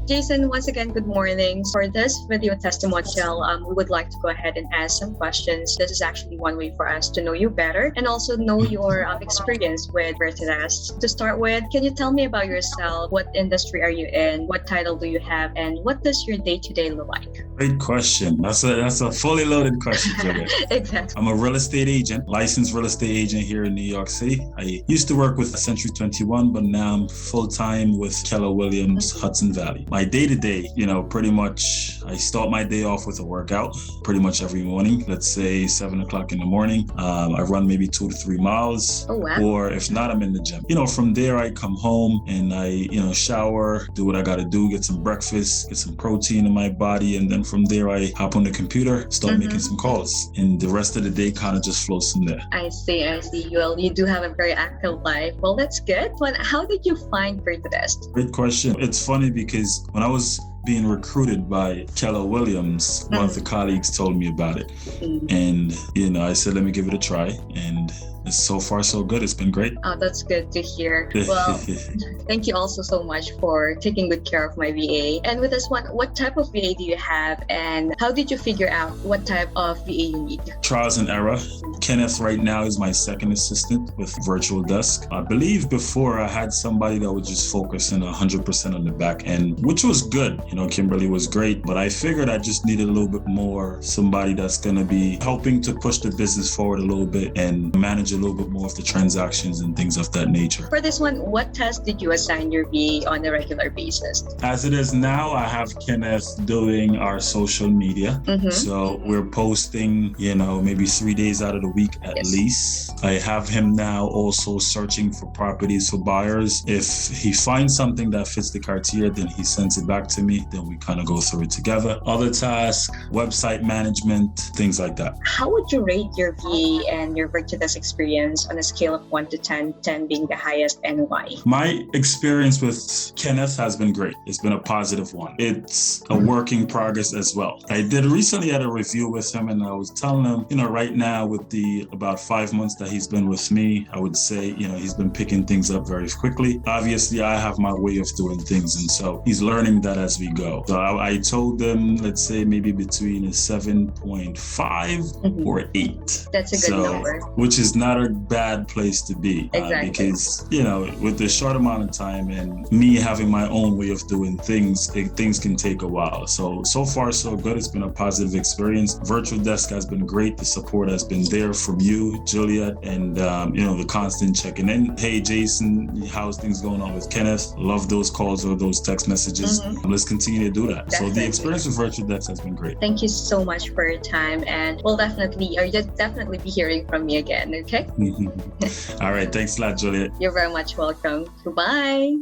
Jason, once again, good morning. For this video testimonial, we would like to go ahead and ask some questions. This is actually one way for us to know you better and also know your experience with Virtudesk. To start with, can you tell me about yourself? What industry are you in? What title do you have? And what does your day-to-day look like? Great question. That's a fully loaded question, Julia. Exactly. I'm a real estate agent, licensed real estate agent here in New York City. I used to work with Century 21, but now I'm full-time with Keller Williams, Hudson Valley. My day-to-day, pretty much I start my day off with a workout pretty much every morning. Let's say 7 o'clock in the morning. I run maybe 2 to 3 miles. Oh, wow. Or if not, I'm in the gym. From there, I come home and I, shower, do what I got to do, get some breakfast, get some protein in my body. And then from there, I hop on the computer, start making some calls. And the rest of the day kind of just flows from there. I see. Well, you do have a very active life. Well, that's good. But how did you find Virtudesk? Great question. It's funny because when I was being recruited by Keller Williams, one of the colleagues told me about it. And, I said, let me give it a try. And so far, so good. It's been great. Oh, that's good to hear. Well, thank you also so much for taking good care of my VA. And with this one, what type of VA do you have? And how did you figure out what type of VA you need? Trials and error. Kenneth right now is my second assistant with Virtudesk. I believe before I had somebody that would just focus in 100% on the back end, which was good. Kimberly was great, but I figured I just needed a little bit more, somebody that's going to be helping to push the business forward a little bit and manage a little bit more of the transactions and things of that nature. For this one, what task did you assign your VA on a regular basis? As it is now, I have Kenneth doing our social media. So we're posting, maybe 3 days out of the week at least. I have him now also searching for properties for buyers. If he finds something that fits the criteria, then he sends it back to me. Then we kind of go through it together. Other tasks, website management, things like that. How would you rate your VA and your Virtudesk experience on a scale of 1 to 10, 10 being the highest, and why? My experience with Kenneth has been great. It's been a positive one. It's a work in progress as well. I did recently had a review with him and I was telling him, right now with the about 5 months that he's been with me, I would say, he's been picking things up very quickly. Obviously, I have my way of doing things. And so he's learning that as we go. So I told them, let's say maybe between a 7.5 or 8. That's a good number. Which is not a bad place to be. Exactly. Because, with the short amount of time and me having my own way of doing things, things can take a while. So far, so good. It's been a positive experience. Virtudesk has been great. The support has been there from you, Juliet, and, the constant checking in. Hey, Jason, how's things going on with Kenneth? Love those calls or those text messages. Let's continue to do that. Definitely. So the experience with Virtudesk has been great. Thank you so much for your time, and you'll definitely be hearing from me again, okay? All right. Thanks a lot, Juliet. You're very much welcome. Goodbye.